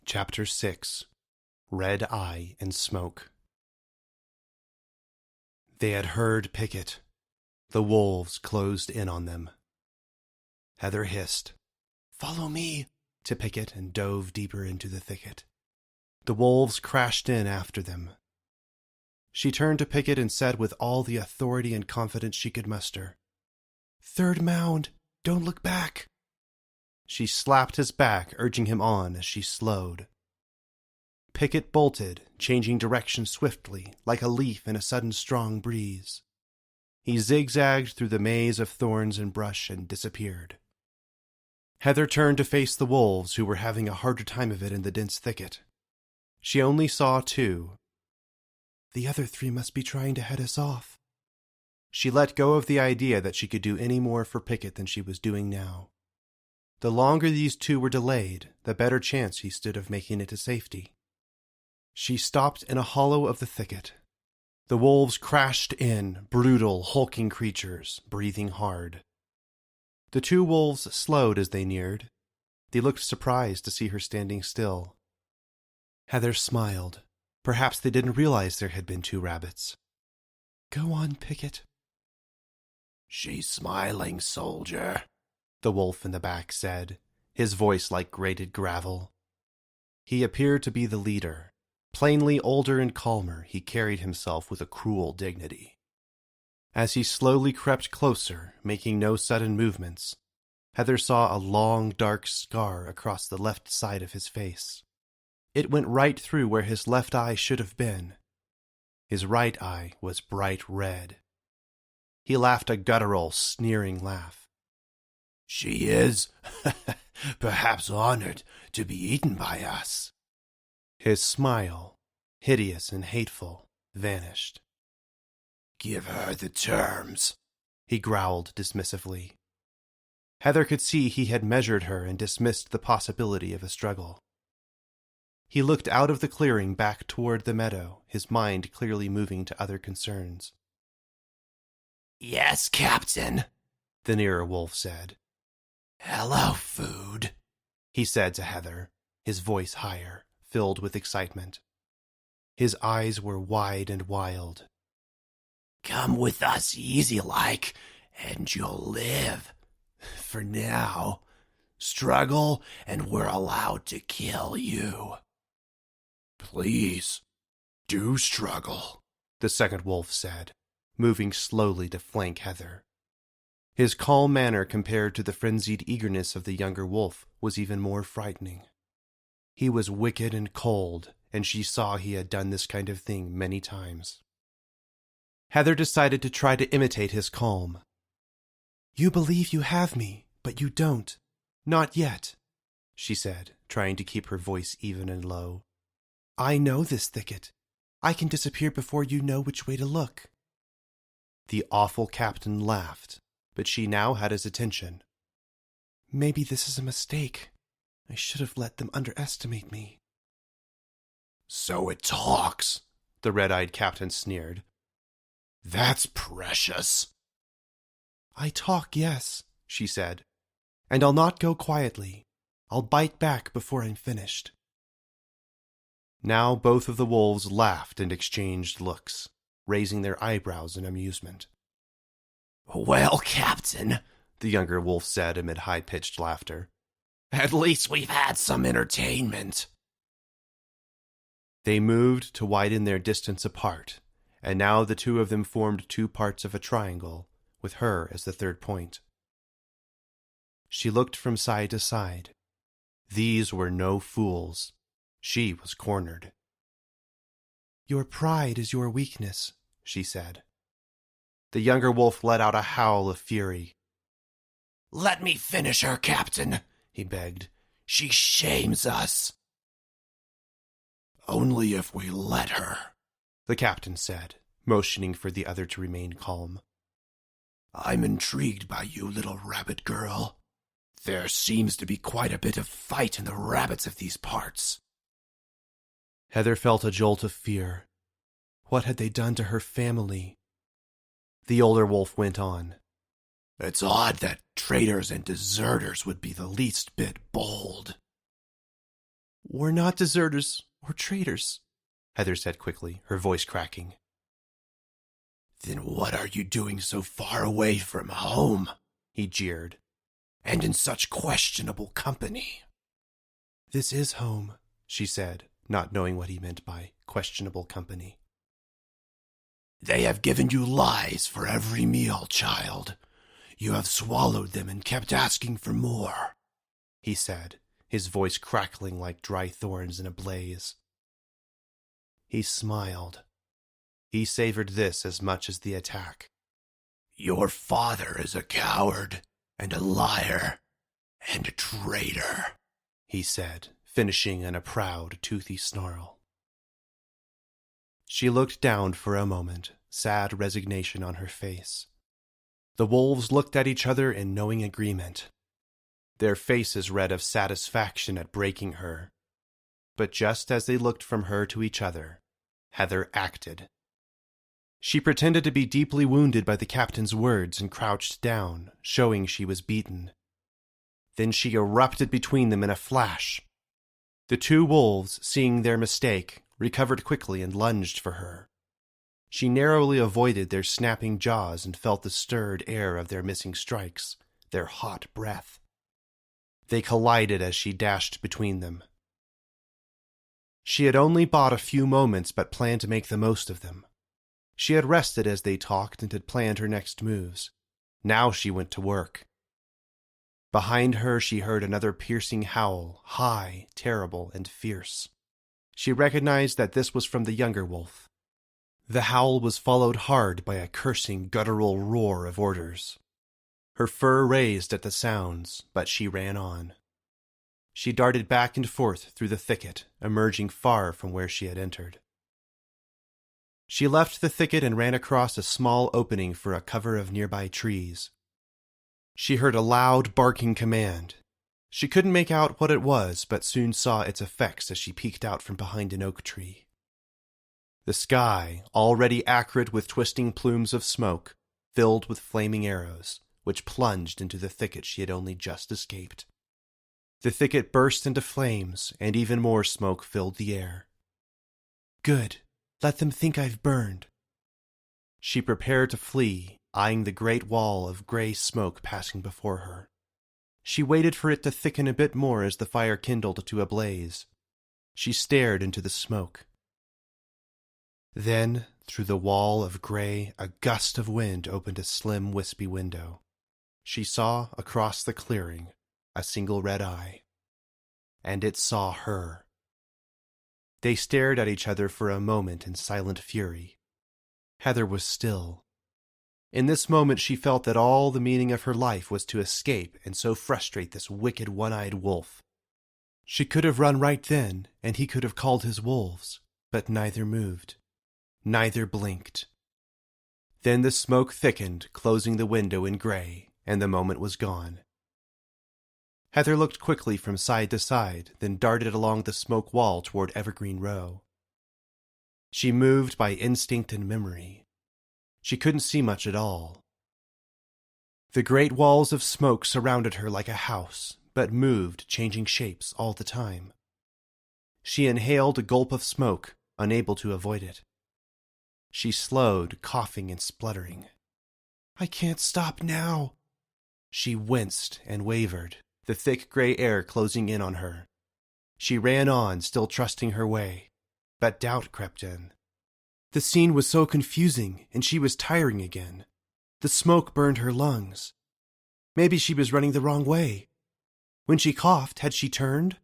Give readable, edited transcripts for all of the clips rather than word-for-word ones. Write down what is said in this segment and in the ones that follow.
Chapter 6 Red Eye and Smoke. They had heard Pickett. The wolves closed in on them. Heather hissed, "Follow me," to Pickett and dove deeper into the thicket. The wolves crashed in after them. She turned to Pickett and said with all the authority and confidence she could muster, "Third mound, don't look back." She slapped his back, urging him on as she slowed. Pickett bolted, changing direction swiftly, like a leaf in a sudden strong breeze. He zigzagged through the maze of thorns and brush and disappeared. Heather turned to face the wolves, who were having a harder time of it in the dense thicket. She only saw two. The other three must be trying to head us off. She let go of the idea that she could do any more for Pickett than she was doing now. The longer these two were delayed, the better chance he stood of making it to safety. She stopped in a hollow of the thicket. The wolves crashed in, brutal, hulking creatures, breathing hard. The two wolves slowed as they neared. They looked surprised to see her standing still. Heather smiled. Perhaps they didn't realize there had been two rabbits. "Go on, Pickett." "She's smiling, soldier," the wolf in the back said, his voice like grated gravel. He appeared to be the leader. Plainly older and calmer, he carried himself with a cruel dignity. As he slowly crept closer, making no sudden movements, Heather saw a long, dark scar across the left side of his face. It went right through where his left eye should have been. His right eye was bright red. He laughed a guttural, sneering laugh. "She is, perhaps honored to be eaten by us." His smile, hideous and hateful, vanished. "Give her the terms," he growled dismissively. Heather could see he had measured her and dismissed the possibility of a struggle. He looked out of the clearing back toward the meadow, his mind clearly moving to other concerns. "Yes, Captain," the nearer wolf said. "Hello, food," he said to Heather, his voice higher, filled with excitement. His eyes were wide and wild. "Come with us easy-like, and you'll live. For now, struggle and we're allowed to kill you." "Please, do struggle," the second wolf said, moving slowly to flank Heather. His calm manner compared to the frenzied eagerness of the younger wolf was even more frightening. He was wicked and cold, and she saw he had done this kind of thing many times. Heather decided to try to imitate his calm. "You believe you have me, but you don't. Not yet," she said, trying to keep her voice even and low. "I know this thicket. I can disappear before you know which way to look." The awful captain laughed, but she now had his attention. "Maybe this is a mistake. I should have let them underestimate me." "So it talks," the red-eyed captain sneered. "That's precious." "I talk, yes," she said. "And I'll not go quietly. I'll bite back before I'm finished." Now both of the wolves laughed and exchanged looks, raising their eyebrows in amusement. "Well, Captain," the younger wolf said amid high-pitched laughter, "at least we've had some entertainment." They moved to widen their distance apart, and now the two of them formed two parts of a triangle, with her as the third point. She looked from side to side. These were no fools. She was cornered. "Your pride is your weakness," she said. The younger wolf let out a howl of fury. "Let me finish her, Captain," he begged. "She shames us." "Only if we let her," the captain said, motioning for the other to remain calm. "I'm intrigued by you, little rabbit girl. There seems to be quite a bit of fight in the rabbits of these parts." Heather felt a jolt of fear. What had they done to her family? The older wolf went on. "It's odd that traitors and deserters would be the least bit bold." "We're not deserters or traitors," Heather said quickly, her voice cracking. "Then what are you doing so far away from home?" he jeered. "And in such questionable company?" "This is home," she said, not knowing what he meant by questionable company. "They have given you lies for every meal, child. You have swallowed them and kept asking for more," he said, his voice crackling like dry thorns in a blaze. He smiled. He savored this as much as the attack. "Your father is a coward and a liar and a traitor," he said, finishing in a proud, toothy snarl. She looked down for a moment, sad resignation on her face. The wolves looked at each other in knowing agreement. Their faces read of satisfaction at breaking her. But just as they looked from her to each other, Heather acted. She pretended to be deeply wounded by the captain's words and crouched down, showing she was beaten. Then she erupted between them in a flash. The two wolves, seeing their mistake, recovered quickly and lunged for her. She narrowly avoided their snapping jaws and felt the stirred air of their missing strikes, their hot breath. They collided as she dashed between them. She had only bought a few moments but planned to make the most of them. She had rested as they talked and had planned her next moves. Now she went to work. Behind her she heard another piercing howl, high, terrible, and fierce. She recognized that this was from the younger wolf. The howl was followed hard by a cursing, guttural roar of orders. Her fur raised at the sounds, but she ran on. She darted back and forth through the thicket, emerging far from where she had entered. She left the thicket and ran across a small opening for a cover of nearby trees. She heard a loud, barking command. She couldn't make out what it was, but soon saw its effects as she peeked out from behind an oak tree. The sky, already acrid with twisting plumes of smoke, filled with flaming arrows, which plunged into the thicket she had only just escaped. The thicket burst into flames, and even more smoke filled the air. "Good. Let them think I've burned." She prepared to flee, eyeing the great wall of gray smoke passing before her. She waited for it to thicken a bit more as the fire kindled to a blaze. She stared into the smoke. Then, through the wall of gray, a gust of wind opened a slim, wispy window. She saw, across the clearing, a single red eye. And it saw her. They stared at each other for a moment in silent fury. Heather was still. In this moment she felt that all the meaning of her life was to escape and so frustrate this wicked one-eyed wolf. She could have run right then, and he could have called his wolves, but neither moved. Neither blinked. Then the smoke thickened, closing the window in gray, and the moment was gone. Heather looked quickly from side to side, then darted along the smoke wall toward Evergreen Row. She moved by instinct and memory. She couldn't see much at all. The great walls of smoke surrounded her like a house, but moved, changing shapes all the time. She inhaled a gulp of smoke, unable to avoid it. She slowed, coughing and spluttering. "I can't stop now." She winced and wavered, the thick gray air closing in on her. She ran on, still trusting her way, but doubt crept in. The scene was so confusing, and she was tiring again. The smoke burned her lungs. Maybe she was running the wrong way. When she coughed, had she turned?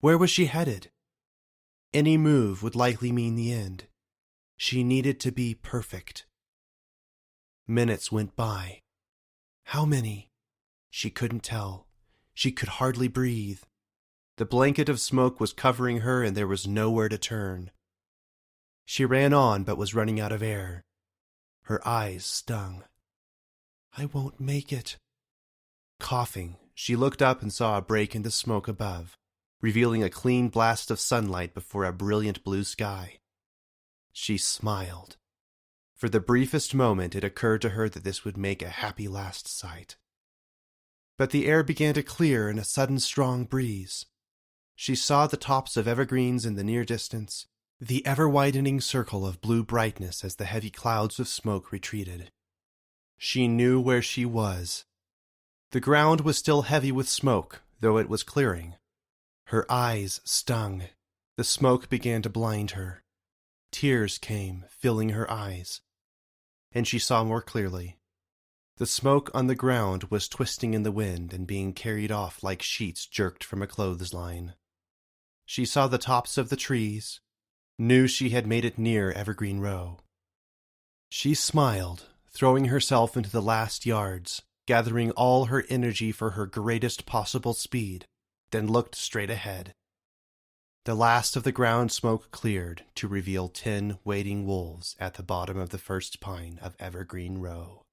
Where was she headed? Any move would likely mean the end. She needed to be perfect. Minutes went by. How many? She couldn't tell. She could hardly breathe. The blanket of smoke was covering her, and there was nowhere to turn. She ran on, but was running out of air. Her eyes stung. "I won't make it." Coughing, she looked up and saw a break in the smoke above, revealing a clean blast of sunlight before a brilliant blue sky. She smiled. For the briefest moment it occurred to her that this would make a happy last sight. But the air began to clear in a sudden strong breeze. She saw the tops of evergreens in the near distance, the ever-widening circle of blue brightness as the heavy clouds of smoke retreated. She knew where she was. The ground was still heavy with smoke, though it was clearing. Her eyes stung. The smoke began to blind her. Tears came, filling her eyes. And she saw more clearly. The smoke on the ground was twisting in the wind and being carried off like sheets jerked from a clothesline. She saw the tops of the trees, knew she had made it near Evergreen Row. She smiled, throwing herself into the last yards, gathering all her energy for her greatest possible speed, then looked straight ahead. The last of the ground smoke cleared to reveal 10 waiting wolves at the bottom of the first pine of Evergreen Row.